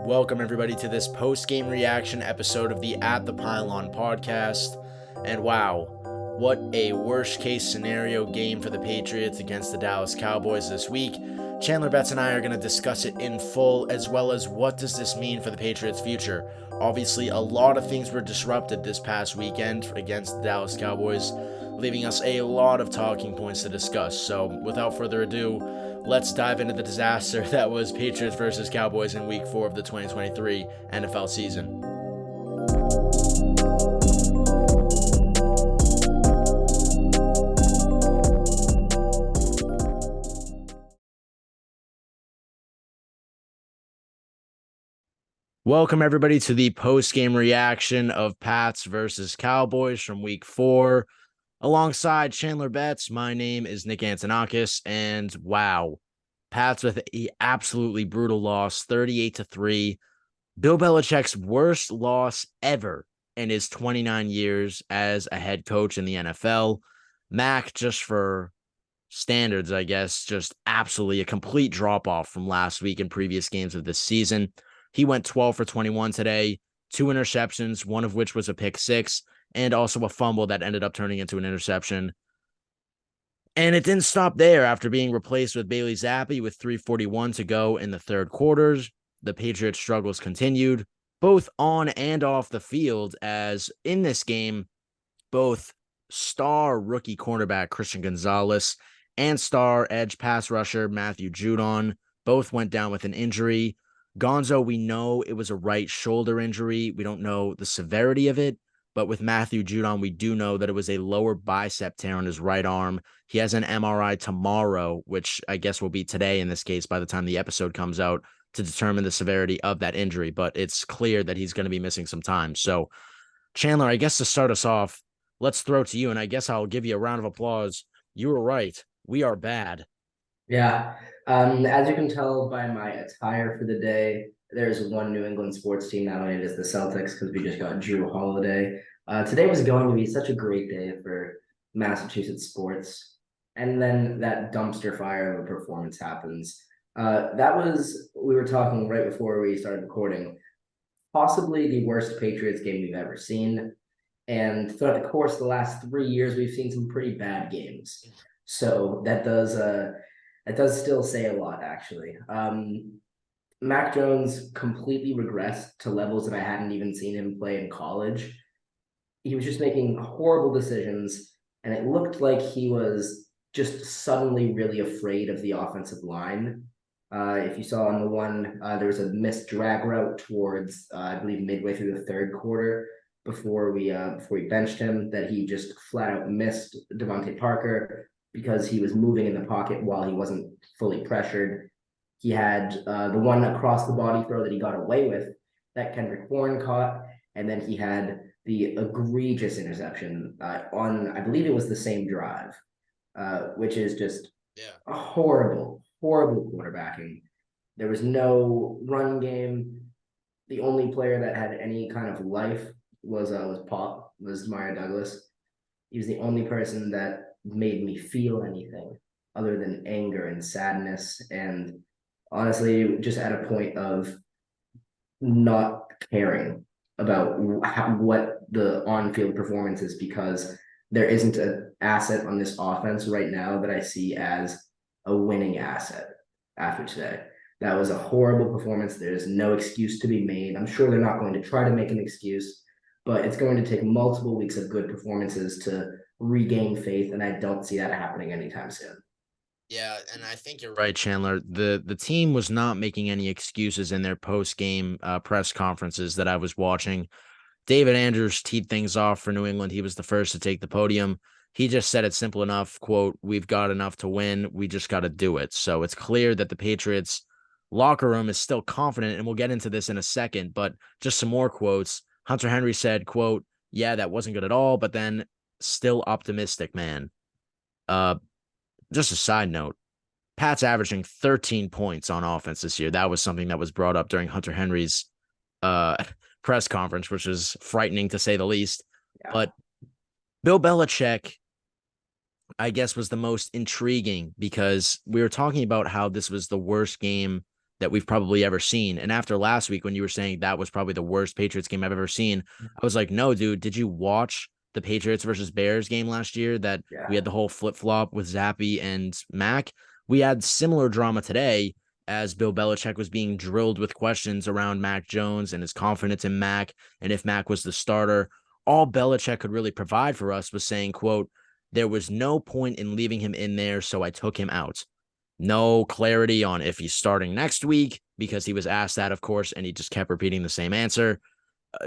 Welcome, everybody, to this post-game reaction episode of the At the Pylon podcast. And wow, what a worst-case scenario game for the Patriots against the Dallas Cowboys this week. Chandler Betts and I are going to discuss it in full, as well as what does this mean for the Patriots' future. Obviously, a lot of things were disrupted this past weekend against the Dallas Cowboys, leaving us a lot of talking points to discuss. So, without further ado, let's dive into the disaster that was Patriots versus Cowboys in Week 4 of the 2023 NFL season. Welcome, everybody, to the post-game reaction of Pats versus Cowboys from Week 4. Alongside Chandler Betts, my name is Nick Antonakas, and wow, Pats with an absolutely brutal loss, 38-3. Bill Belichick's worst loss ever in his 29 years as a head coach in the NFL. Mac, just for standards, I guess, just absolutely a complete drop-off from last week and previous games of this season. He went 12 for 21 today, 2 interceptions, one of which was a pick six, and also a fumble that ended up turning into an interception. And it didn't stop there after being replaced with Bailey Zappi with 3:41 to go in the third quarters. The Patriots' struggles continued, both on and off the field, as in this game, both star rookie cornerback Christian Gonzalez and star edge pass rusher Matthew Judon both went down with an injury. Gonzo, we know it was a right shoulder injury. We don't know the severity of it, but with Matthew Judon, we do know that it was a lower bicep tear on his right arm. He has an MRI tomorrow, which I guess will be today in this case by the time the episode comes out, to determine the severity of that injury, but it's clear that he's going to be missing some time. So, Chandler, I guess to start us off, let's throw to you, and I guess I'll give you a round of applause. You were right. We are bad. Yeah. As you can tell by my attire for the day, there's one New England sports team, not only it is the Celtics, because we just got Drew Holiday. Today was going to be such a great day for Massachusetts sports. And then that dumpster fire of a performance happens. We were talking right before we started recording, possibly the worst Patriots game we've ever seen. And throughout the course of the last 3 years, we've seen some pretty bad games. So that does still say a lot, actually. Mac Jones completely regressed to levels that I hadn't even seen him play in college. He was just making horrible decisions, and it looked like he was just suddenly really afraid of the offensive line. If you saw on the one, there was a missed drag route towards, I believe, midway through the third quarter before we benched him, that he just flat out missed Devontae Parker because he was moving in the pocket while he wasn't fully pressured. He had the one across the body throw that he got away with that Kendrick Bourne caught, and then he had the egregious interception on, I believe it was the same drive, which is just a horrible quarterbacking. There was no run game. The only player that had any kind of life was Mario Douglas. He was the only person that made me feel anything other than anger and sadness, and honestly just at a point of not caring about what the on-field performance is, because there isn't an asset on this offense right now that I see as a winning asset after today. That was a horrible performance. There's no excuse to be made. I'm sure they're not going to try to make an excuse, but it's going to take multiple weeks of good performances to regain faith, and I don't see that happening anytime soon. Yeah, and I think you're right, Chandler. The team was not making any excuses in their post-game press conferences that I was watching. David Andrews teed things off for New England. He was the first to take the podium. He just said it simple enough, quote, "We've got enough to win. We just got to do it." So it's clear that the Patriots locker room is still confident, and we'll get into this in a second, but just some more quotes. Hunter Henry said, quote, "Yeah, that wasn't good at all, but then still optimistic, man." Just a side note, Pat's averaging 13 points on offense this year. That was something that was brought up during Hunter Henry's press conference, which is frightening to say the least. Yeah. But Bill Belichick, I guess, was the most intriguing, because we were talking about how this was the worst game that we've probably ever seen. And after last week, when you were saying that was probably the worst Patriots game I've ever seen, I was like, no, dude, did you watch the Patriots versus Bears game last year that we Yeah. had the whole flip flop with Zappy and Mac? We had similar drama today as Bill Belichick was being drilled with questions around Mac Jones and his confidence in Mac and if Mac was the starter. All Belichick could really provide for us was saying, quote, there was no point in leaving him in there, so I took him out. No clarity on if he's starting next week because he was asked that, of course, and he just kept repeating the same answer.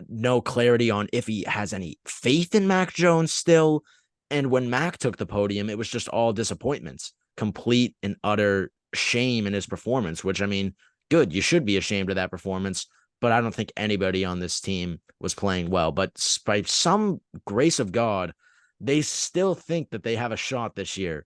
No clarity on if he has any faith in Mac Jones still. And when Mac took the podium, it was just all disappointments, complete and utter shame in his performance, which I mean, good. You should be ashamed of that performance, but I don't think anybody on this team was playing well. But by some grace of God, they still think that they have a shot this year.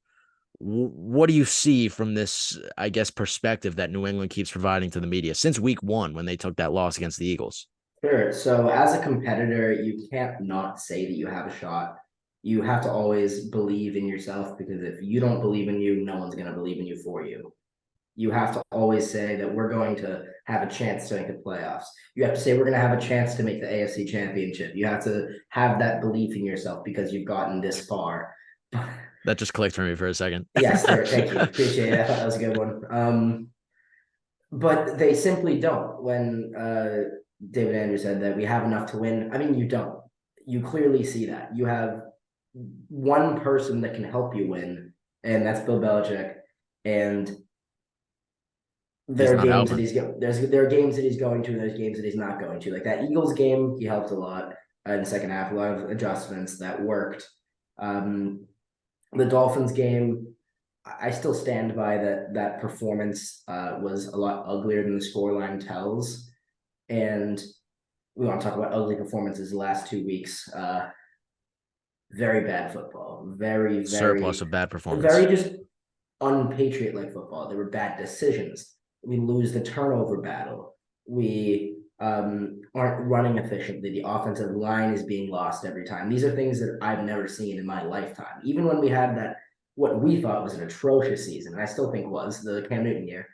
What do you see from this, I guess, perspective that New England keeps providing to the media since week one when they took that loss against the Eagles? Sure. So as a competitor, you can't not say that you have a shot. You have to always believe in yourself because if you don't believe in you, no one's going to believe in you for you. You have to always say that we're going to have a chance to make the playoffs. You have to say we're going to have a chance to make the AFC Championship. You have to have that belief in yourself because you've gotten this far. That just clicked for me for a second. Yes, there. Thank you. Appreciate it. I thought that was a good one. But they simply don't. When David Andrews said that we have enough to win, I mean, you don't. You clearly see that. You have one person that can help you win, and that's Bill Belichick. And He's there are not games that helping. he's there are games that he's going to, and there's games that he's not going to. Like that Eagles game, he helped a lot in the second half. A lot of adjustments that worked. The Dolphins game, I still stand by that performance was a lot uglier than the scoreline tells. And we want to talk about ugly performances the last 2 weeks. Very bad football. Very, Surplus very, of bad performance. very just unpatriot like football. There were bad decisions. We lose the turnover battle. We aren't running efficiently. The offensive line is being lost every time. These are things that I've never seen in my lifetime. Even when we had that, what we thought was an atrocious season, and I still think was the Cam Newton year.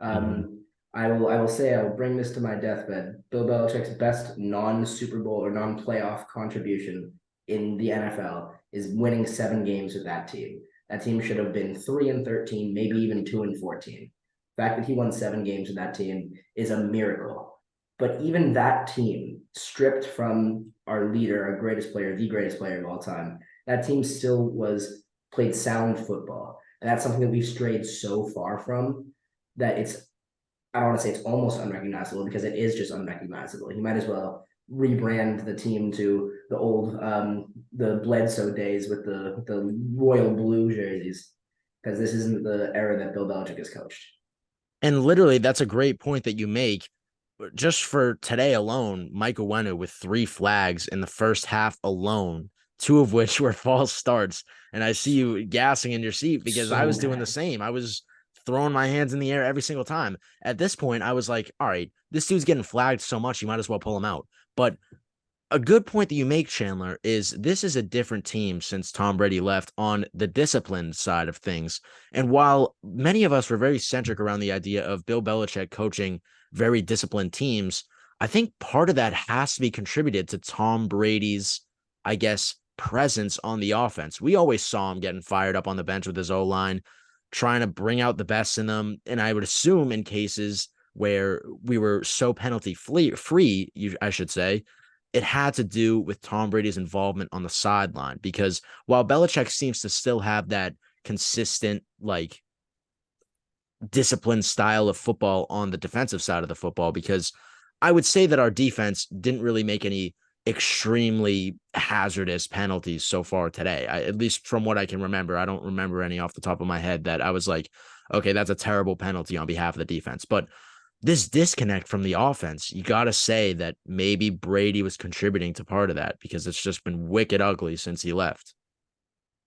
Mm-hmm. I will say I will bring this to my deathbed. Bill Belichick's best non-Super Bowl or non-playoff contribution in the NFL is winning 7 games with that team. That team should have been 3-13, maybe even 2-14. The fact that he won 7 games with that team is a miracle. But even that team, stripped from our leader, our greatest player, the greatest player of all time, that team still was played sound football. And that's something that we've strayed so far from that I don't want to say it's almost unrecognizable because it is just unrecognizable. You might as well rebrand the team to the old the Bledsoe days with the royal blue jerseys because this isn't the era that Bill Belichick has coached. And literally, that's a great point that you make. Just for today alone, Mike Owenu with 3 flags in the first half alone, 2 of which were false starts. And I see you gassing in your seat because I So was doing the bad. same. I was throwing my hands in the air every single time. At this point, I was like, all right, this dude's getting flagged so much, you might as well pull him out. But a good point that you make, Chandler, is this is a different team since Tom Brady left on the discipline side of things. And while many of us were very centric around the idea of Bill Belichick coaching very disciplined teams, I think part of that has to be contributed to Tom Brady's, I guess, presence on the offense. We always saw him getting fired up on the bench with his O line, trying to bring out the best in them. And I would assume in cases where we were so penalty free, I should say, it had to do with Tom Brady's involvement on the sideline because while Belichick seems to still have that consistent, like disciplined style of football on the defensive side of the football, because I would say that our defense didn't really make any extremely hazardous penalties so far today. At least from what I can remember, I don't remember any off the top of my head that I was like, okay, that's a terrible penalty on behalf of the defense. But this disconnect from the offense, you got to say that maybe Brady was contributing to part of that because it's just been wicked ugly since he left.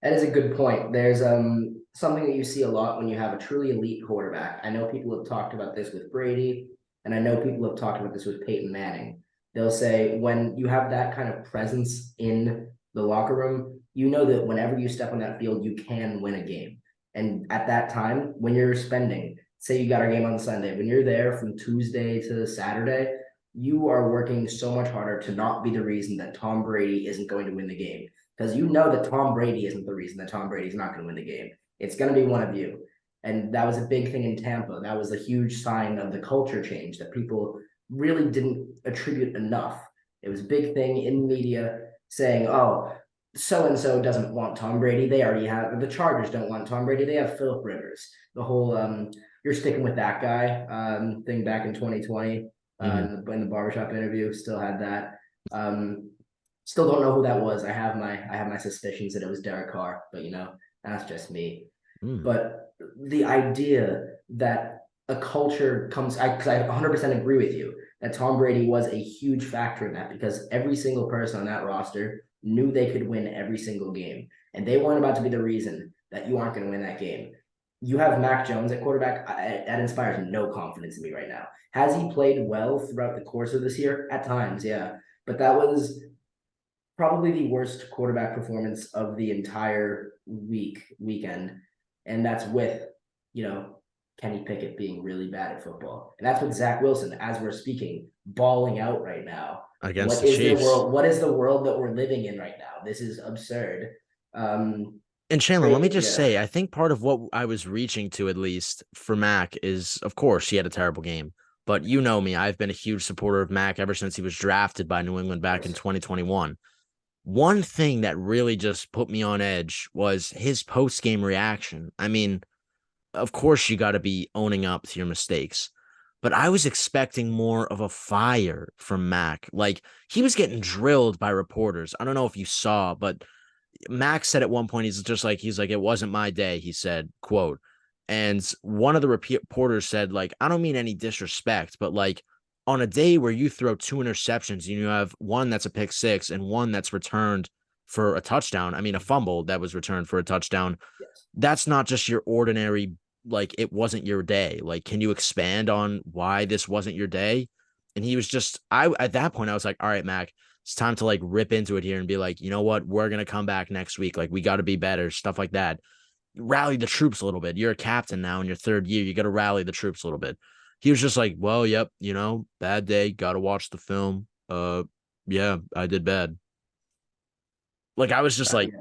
That is a good point. There's something that you see a lot when you have a truly elite quarterback. I know people have talked about this with Brady, and I know people have talked about this with Peyton Manning. They'll say when you have that kind of presence in the locker room, you know that whenever you step on that field, you can win a game. And at that time, when you're spending say you got our game on Sunday, when you're there from Tuesday to Saturday, you are working so much harder to not be the reason that Tom Brady isn't going to win the game. Because you know that Tom Brady isn't the reason that Tom Brady's not going to win the game. It's going to be one of you. And that was a big thing in Tampa. That was a huge sign of the culture change that people really didn't attribute enough. It was a big thing in media saying, oh, so and so doesn't want Tom Brady. They already have the Chargers don't want Tom Brady. They have Philip Rivers. The whole you're sticking with that guy thing back in 2020 in the barbershop interview. Still had that. Still don't know who that was. I have my suspicions that it was Derek Carr, but that's just me. But the idea that a culture comes, because I 100% agree with you that Tom Brady was a huge factor in that, because every single person on that roster knew they could win every single game, and they weren't about to be the reason that you aren't going to win that game. You have Mac Jones at quarterback. That inspires no confidence in me right now. Has he played well throughout the course of this year? At times, yeah. But that was probably the worst quarterback performance of the entire weekend. And that's with, Kenny Pickett being really bad at football. And that's with Zach Wilson, as we're speaking, balling out right now. Against the Chiefs. What is the world that we're living in right now? This is absurd. And Chandler, let me just say, I think part of what I was reaching to, at least for Mac, is, of course, he had a terrible game. But you know me, I've been a huge supporter of Mac ever since he was drafted by New England back in 2021. One thing that really just put me on edge was his post-game reaction. I mean, of course, you got to be owning up to your mistakes. But I was expecting more of a fire from Mac. Like, he was getting drilled by reporters. I don't know if you saw, but Max said at one point, he's like, it wasn't my day, he said, quote. And one of the reporters said, like, I don't mean any disrespect, but like on a day where you throw 2 interceptions and you have one that's a pick six and one that's returned for a touchdown. I mean, a fumble that was returned for a touchdown. Yes. That's not just your ordinary, like, it wasn't your day. Like, can you expand on why this wasn't your day? And he was just, at that point, I was like, all right, Mac, it's time to like rip into it here and be like, you know what? We're going to come back next week. Like, we got to be better, stuff like that. Rally the troops a little bit. You're a captain now in your third year. You got to rally the troops a little bit. He was just like, well, yep, bad day. Got to watch the film. Yeah, I did bad. Like, I was just like,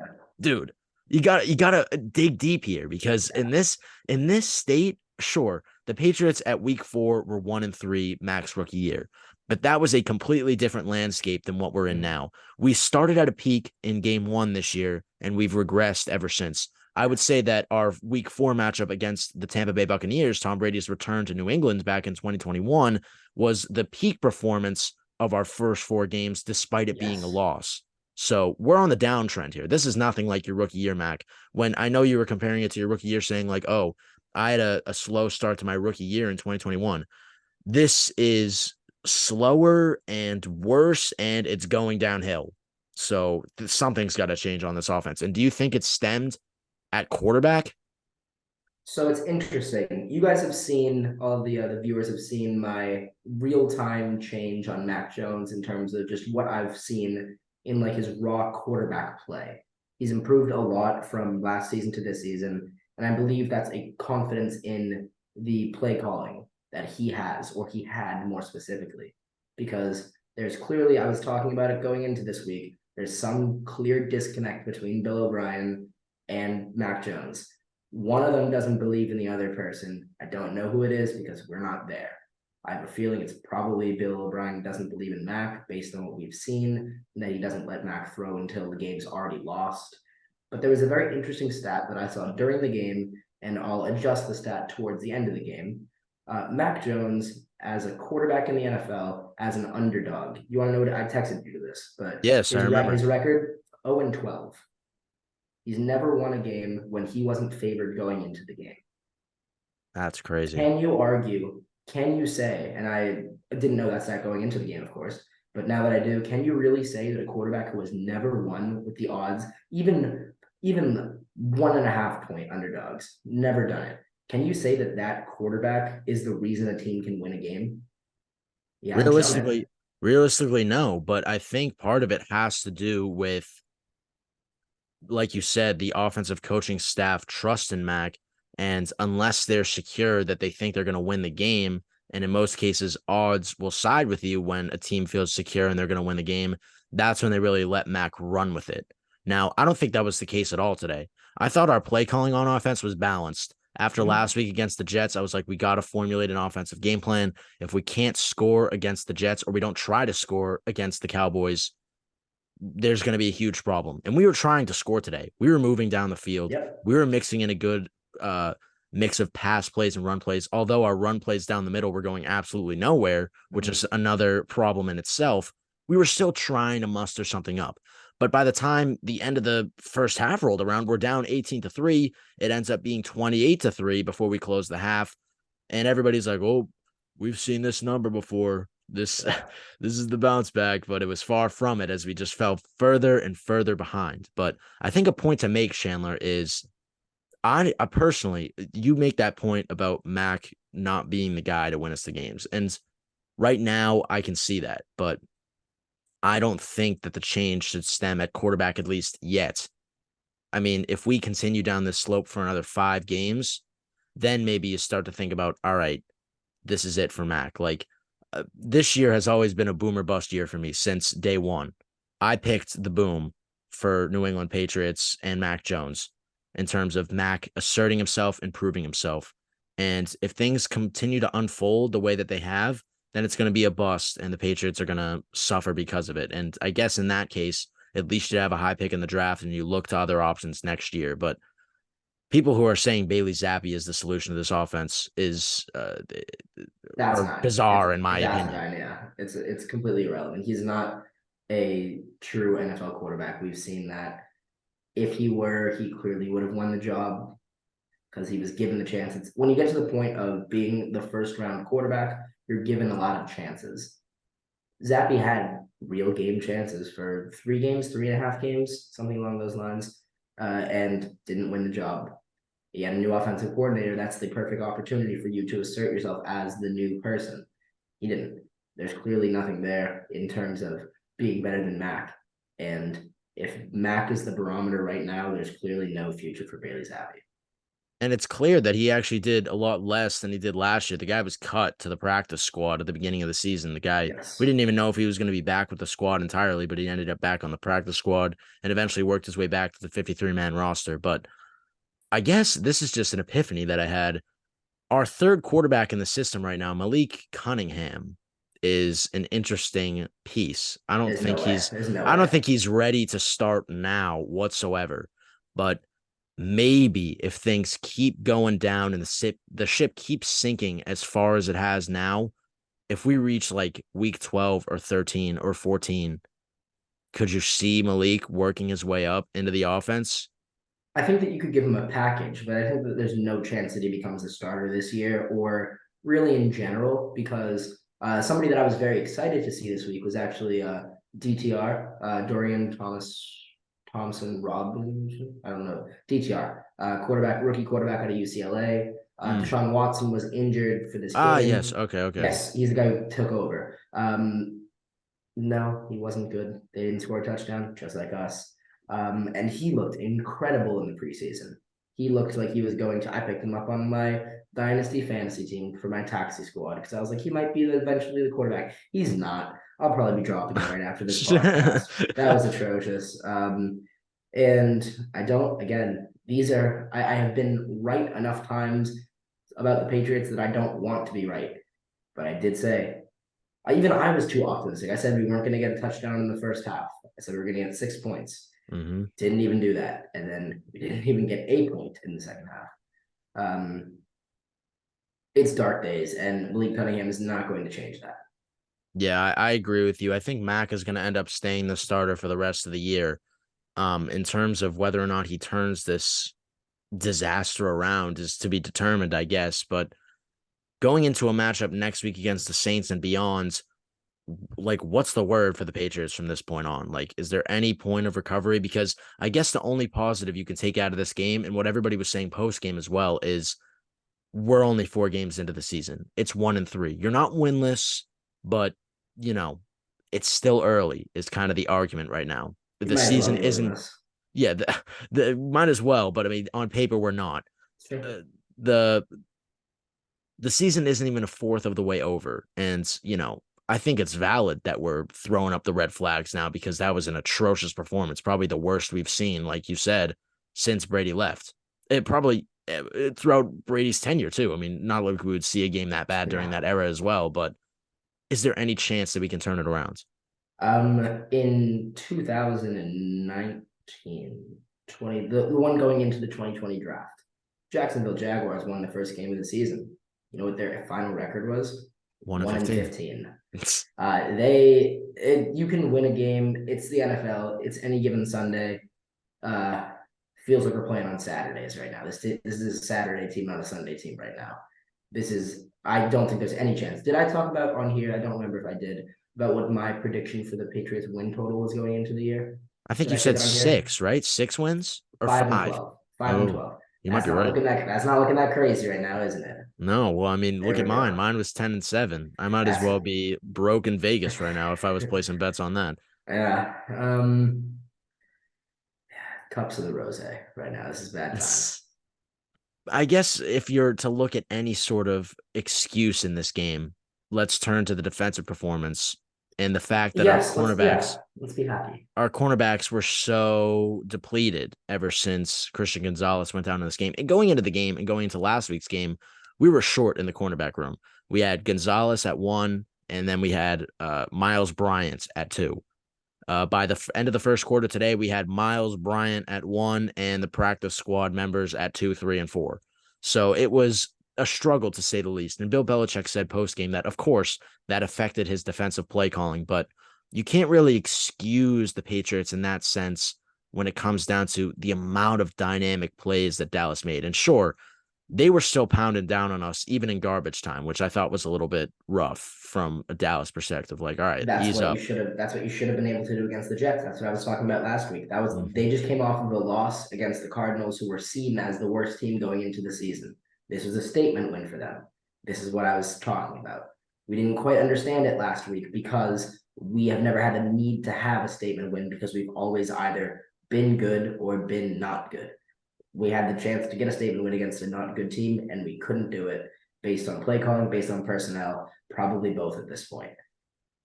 dude, you gotta dig deep here, because in this state, sure, the Patriots at week 4 were 1-3, Mac's rookie year. But that was a completely different landscape than what we're in now. We started at a peak in game 1 this year, and we've regressed ever since. I would say that our week 4 matchup against the Tampa Bay Buccaneers, Tom Brady's return to New England back in 2021, was the peak performance of our first 4 games, despite it being a loss. So we're on the downtrend here. This is nothing like your rookie year, Mac. When I know you were comparing it to your rookie year, saying like, oh, I had a slow start to my rookie year in 2021. This is slower and worse, and it's going downhill. So something's got to change on this offense. And do you think it stemmed at quarterback? So it's interesting. You guys have seen, all the viewers have seen my real-time change on Mac Jones in terms of just what I've seen in like his raw quarterback play. He's improved a lot from last season to this season, and I believe that's a confidence in the play calling that he has, or he had more specifically, because there's clearly, I was talking about it going into this week, there's some clear disconnect between Bill O'Brien and Mac Jones. One of them doesn't believe in the other person. I don't know who it is because we're not there. I have a feeling it's probably Bill O'Brien doesn't believe in Mac based on what we've seen, and that he doesn't let Mac throw until the game's already lost. But there was a very interesting stat that I saw during the game, and I'll adjust the stat towards the end of the game. Mac Jones, as a quarterback in the NFL, as an underdog. You want to know what I texted you to this? But yes, I remember his record 0-12. He's never won a game when he wasn't favored going into the game. That's crazy. Can you say, and I didn't know that stat going into the game, of course, but now that I do, can you really say that a quarterback who has never won with the odds, even 1.5 point underdogs, never done it, can you say that that quarterback is the reason a team can win a game? Yeah, realistically, no. But I think part of it has to do with, like you said, the offensive coaching staff trust in Mac. And unless they're secure that they think they're going to win the game, and in most cases, odds will side with you when a team feels secure and they're going to win the game, that's when they really let Mac run with it. Now, I don't think that was the case at all today. I thought our play calling on offense was balanced. After Mhm. last week against the Jets, I was like, we got to formulate an offensive game plan. If we can't score against the Jets or we don't try to score against the Cowboys, there's going to be a huge problem. And we were trying to score today. We were moving down the field. Yep. We were mixing in a good mix of pass plays and run plays. Although our run plays down the middle were going absolutely nowhere, which is Mhm. another problem in itself, we were still trying to muster something up. But by the time the end of the first half rolled around, we're down 18-3. It ends up being 28-3 before we close the half. And everybody's like, oh, we've seen this number before. This Yeah. this is the bounce back, but it was far from it as we just fell further and further behind. But I think a point to make, Chandler, is I personally, you make that point about Mac not being the guy to win us the games. And right now I can see that, but I don't think that the change should stem at quarterback, at least yet. I mean, if we continue down this slope for another 5 games, then maybe you start to think about, all right, this is it for Mac. Like this year has always been a boomer bust year for me since day one. I picked the boom for New England Patriots and Mac Jones in terms of Mac asserting himself and proving himself. And if things continue to unfold the way that they have, then it's going to be a bust and the Patriots are going to suffer because of it. And I guess in that case, at least you have a high pick in the draft and you look to other options next year. But people who are saying Bailey Zappi is the solution to this offense is That's are nine. bizarre in my It's opinion. asinine. Yeah, it's completely irrelevant. He's not a true NFL quarterback. We've seen that. If he were, he clearly would have won the job because he was given the chances. When you get to the point of being the first round quarterback, you're given a lot of chances. Zappi had real game chances for 3 games, 3.5 games, something along those lines, and didn't win the job. He had a new offensive coordinator. That's the perfect opportunity for you to assert yourself as the new person. He didn't. There's clearly nothing there in terms of being better than Mac. And if Mac is the barometer right now, there's clearly no future for Bailey Zappi. And it's clear that he actually did a lot less than he did last year. The guy was cut to the practice squad at the beginning of the season. The guy, we Yes. didn't even know if he was going to be back with the squad entirely, but he ended up back on the practice squad and eventually worked his way back to the 53-man roster. But I guess this is just an epiphany that I had. Our third quarterback in the system right now, Malik Cunningham, is an interesting piece. There's no way. There's no I don't way. think he's ready to start now whatsoever. But maybe if things keep going down and the ship keeps sinking as far as it has now, if we reach like week 12 or 13 or 14, could you see Malik working his way up into the offense? I think that you could give him a package, but I think that there's no chance that he becomes a starter this year or really in general because somebody that I was very excited to see this week was actually DTR, Dorian Thompson Robinson. I don't know. DTR, quarterback, rookie quarterback out of UCLA. Mm. Deshaun Watson was injured for this Ah, yes. game. Okay, okay. Yes, he's the guy who took over. No, he wasn't good. They didn't score a touchdown, just like us. And he looked incredible in the preseason. He looked like he was going to. I picked him up on my dynasty fantasy team for my taxi squad because I was like, he might be eventually the quarterback. He's not. I'll probably be dropping him right after this podcast. That was atrocious. And I don't. Again, these are. I have been right enough times about the Patriots that I don't want to be right, but I did say even I was too optimistic. I said we weren't going to get a touchdown in the first half. I said we were going to get 6 points. hmm Didn't even do that, and then we didn't even get a point in the second half. Um, it's dark days, and Malik Cunningham is not going to change that. Yeah, I agree with you. I think Mac is going to end up staying the starter for the rest of the year. In terms of whether or not he turns this disaster around is to be determined, I guess. But going into a matchup next week against the Saints and beyond, like, what's the word for the Patriots from this point on? Like, is there any point of recovery? Because I guess the only positive you can take out of this game and what everybody was saying post game as well is we're only 4 games into the season. It's 1-3. You're not winless, but you know, it's still early, is kind of the argument right now. You The might as well season be isn't, winless. yeah, the might as well, but I mean, on paper, we're not. Sure. the season isn't even a fourth of the way over. And, I think it's valid that we're throwing up the red flags now because that was an atrocious performance, probably the worst we've seen, like you said, since Brady left. Throughout Brady's tenure, too. I mean, not like we would see a game that bad during that era as well, but is there any chance that we can turn it around? In 2019, the one going into the 2020 draft, Jacksonville Jaguars won the first game of the season. You know what their final record was? 1-15. You can win a game. It's the NFL. It's any given Sunday. Feels like we're playing on Saturdays right now. This is a Saturday team, not a Sunday team right now. I don't think there's any chance. Did I talk about on here? I don't remember if I did, about what my prediction for the Patriots win total was going into the year. I think you said 6, right? 6 wins or 5? 5-12. You might be right. That's not looking that crazy right now, isn't it? No, well, I mean, look at mine. Mine was 10-7. I might as well be broke in Vegas right now if I was placing bets on that. Yeah. Cups of the rose right now. This is bad times. I guess if you're to look at any sort of excuse in this game, let's turn to the defensive performance and the fact that let's be happy. Our cornerbacks were so depleted ever since Christian Gonzalez went down in this game. And going into the game and going into last week's game, we were short in the cornerback room. We had Gonzalez at 1, and then we had Miles Bryant at 2. By the end of the first quarter today, we had Miles Bryant at 1 and the practice squad members at 2, 3, and 4. So it was a struggle to say the least. And Bill Belichick said post-game that, of course, that affected his defensive play calling, but you can't really excuse the Patriots in that sense when it comes down to the amount of dynamic plays that Dallas made. And sure, they were still pounding down on us, even in garbage time, which I thought was a little bit rough from a Dallas perspective. Like, all right, ease up. That's what you should have been able to do against the Jets. That's what I was talking about last week. They just came off of a loss against the Cardinals, who were seen as the worst team going into the season. This was a statement win for them. This is what I was talking about. We didn't quite understand it last week because we have never had the need to have a statement win because we've always either been good or been not good. We had the chance to get a statement win against a not good team, and we couldn't do it based on play calling, based on personnel, probably both at this point.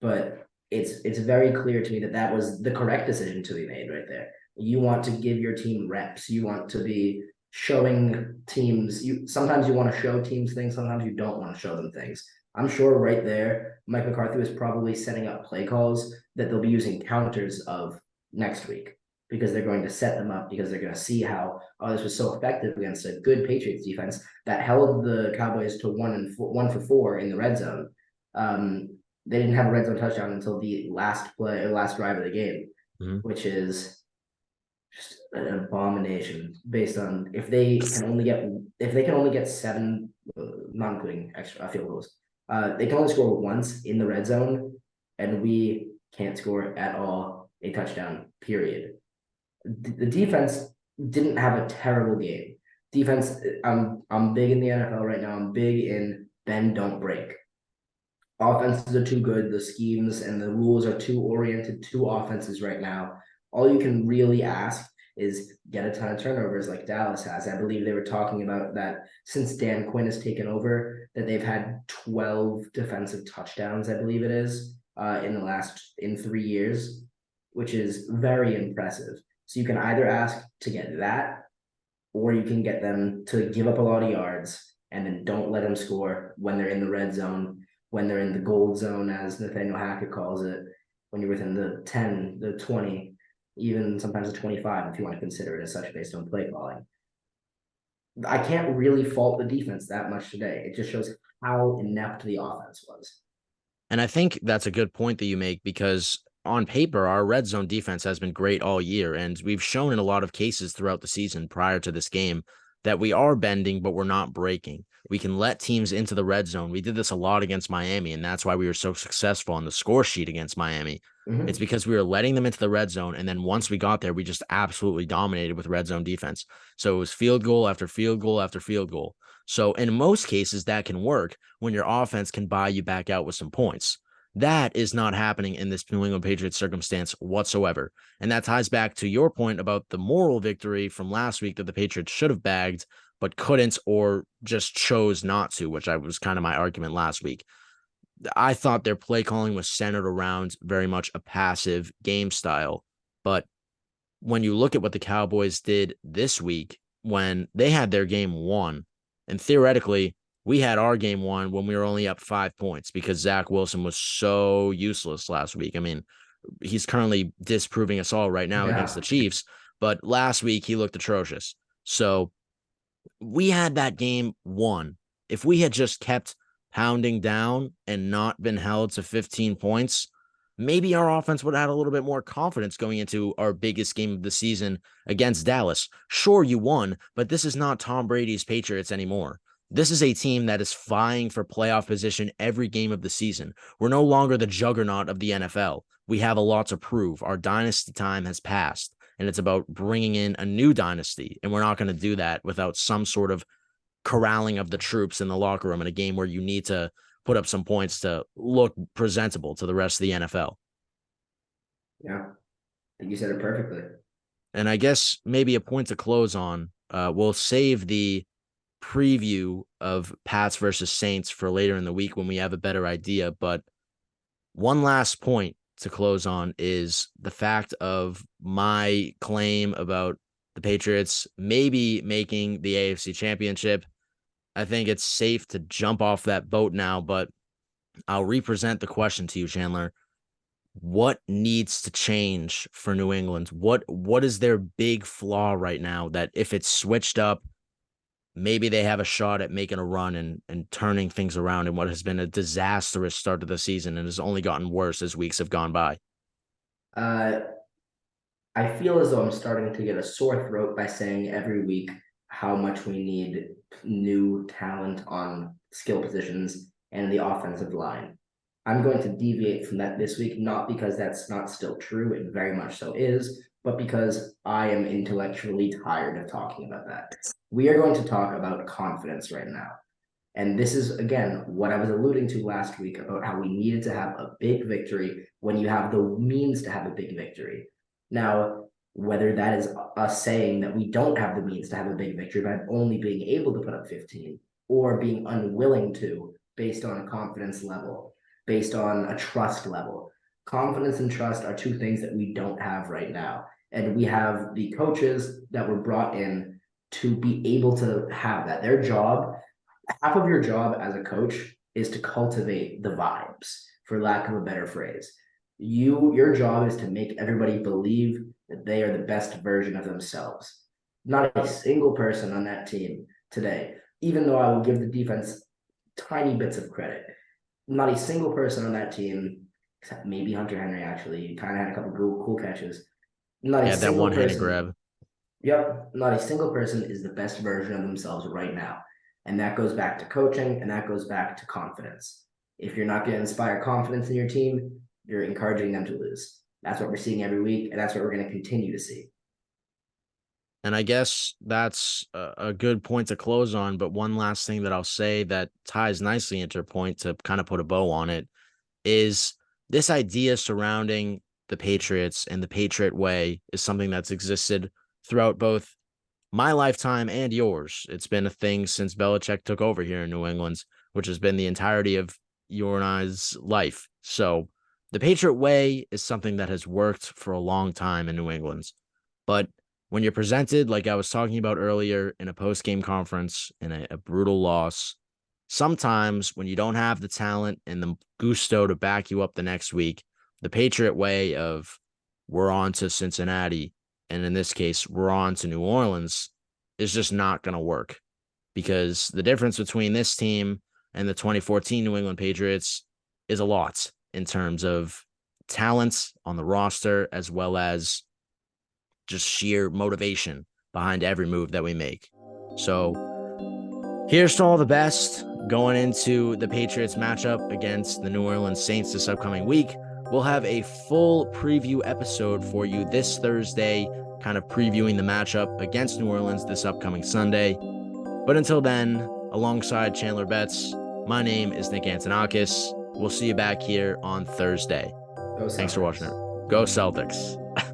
But it's very clear to me that was the correct decision to be made right there. You want to give your team reps. You want to be showing teams. Sometimes you want to show teams things. Sometimes you don't want to show them things. I'm sure right there, Mike McCarthy was probably setting up play calls that they'll be using counters of next week, because they're going to set them up, because they're going to see how, this was so effective against a good Patriots defense that held the Cowboys to 1 for 4 in the red zone. They didn't have a red zone touchdown until the last drive of the game, which is just an abomination based on if they can only get 7, not including extra field goals. They can only score once in the red zone, and we can't score at all a touchdown, period. The defense didn't have a terrible game. Defense, I'm big in the NFL right now. I'm big in bend, don't break. Offenses are too good. The schemes and the rules are too oriented to offenses right now. All you can really ask is get a ton of turnovers like Dallas has. I believe they were talking about that since Dan Quinn has taken over, that they've had 12 defensive touchdowns, I believe it is, in 3 years, which is very impressive. So you can either ask to get that, or you can get them to give up a lot of yards and then don't let them score when they're in the red zone, when they're in the gold zone, as Nathaniel Hackett calls it, when you're within the 10, the 20, even sometimes the 25, if you want to consider it as such based on play calling. I can't really fault the defense that much today. It just shows how inept the offense was. And I think that's a good point that you make, because on paper, our red zone defense has been great all year. And we've shown in a lot of cases throughout the season prior to this game that we are bending, but we're not breaking. We can let teams into the red zone. We did this a lot against Miami, and that's why we were so successful on the score sheet against Miami. It's because we were letting them into the red zone. And then once we got there, we just absolutely dominated with red zone defense. So it was field goal after field goal after field goal. So in most cases, that can work when your offense can buy you back out with some points. That is not happening in this New England Patriots circumstance whatsoever. And that ties back to your point about the moral victory from last week that the Patriots should have bagged, but couldn't or just chose not to, which I was kind of my argument last week. I thought their play calling was centered around very much a passive game style. But when you look at what the Cowboys did this week, when they had their game won, and theoretically, we had our game won when we were only up 5 points because Zach Wilson was so useless last week. I mean, he's currently disproving us all right now against Yeah. the Chiefs, but last week he looked atrocious. So we had that game won. If we had just kept pounding down and not been held to 15 points, maybe our offense would have had a little bit more confidence going into our biggest game of the season against Dallas. Sure, you won, but this is not Tom Brady's Patriots anymore. This is a team that is vying for playoff position every game of the season. We're no longer the juggernaut of the NFL. We have a lot to prove. Our dynasty time has passed, and it's about bringing in a new dynasty, and we're not going to do that without some sort of corralling of the troops in the locker room in a game where you need to put up some points to look presentable to the rest of the NFL. Yeah, I think you said it perfectly. And I guess maybe a point to close on, we'll save the preview of Pats versus Saints for later in the week when we have a better idea. But one last point to close on is the fact of my claim about the Patriots maybe making the AFC Championship. I think it's safe to jump off that boat now, but I'll represent the question to you, Chandler. What needs to change for New England? What is their big flaw right now that if it's switched up, maybe they have a shot at making a run and turning things around in what has been a disastrous start to the season and has only gotten worse as weeks have gone by? Uh, I feel as though I'm starting to get a sore throat by saying every week how much we need new talent on skill positions and the offensive line. I'm going to deviate from that this week, not because that's not still true, it very much so is, but because I am intellectually tired of talking about that. We are going to talk about confidence right now. And this is, again, what I was alluding to last week about how we needed to have a big victory when you have the means to have a big victory. Now, whether that is us saying that we don't have the means to have a big victory by only being able to put up 15 or being unwilling to based on a confidence level, based on a trust level. Confidence and trust are two things that we don't have right now. And we have the coaches that were brought in to be able to have that. Their job, half of your job as a coach is to cultivate the vibes, for lack of a better phrase. Your job is to make everybody believe that they are the best version of themselves. Not a single person on that team today, even though I will give the defense tiny bits of credit, not a single person on that team, except maybe Hunter Henry, actually, he kind of had a couple of cool catches. Not a Yeah, that single one-handed person. grab. Yep, not a single person is the best version of themselves right now. And that goes back to coaching, and that goes back to confidence. If you're not going to inspire confidence in your team, you're encouraging them to lose. That's what we're seeing every week, and that's what we're going to continue to see. And I guess that's a good point to close on. But one last thing that I'll say that ties nicely into your point to kind of put a bow on it is this idea surrounding the Patriots and the Patriot Way is something that's existed throughout both my lifetime and yours. It's been a thing since Belichick took over here in New England, which has been the entirety of your and I's life. So the Patriot Way is something that has worked for a long time in New England. But when you're presented, like I was talking about earlier, in a post-game conference, in a brutal loss, sometimes when you don't have the talent and the gusto to back you up the next week, the Patriot Way of we're on to Cincinnati, and in this case, we're on to New Orleans, is just not going to work. Because the difference between this team and the 2014 New England Patriots is a lot in terms of talent on the roster, as well as just sheer motivation behind every move that we make. So here's to all the best going into the Patriots matchup against the New Orleans Saints this upcoming week. We'll have a full preview episode for you this Thursday, kind of previewing the matchup against New Orleans this upcoming Sunday. But until then, alongside Chandler Betts, my name is Nick Antonakis. We'll see you back here on Thursday. Go Thanks for watching Celtics. it. Go Celtics.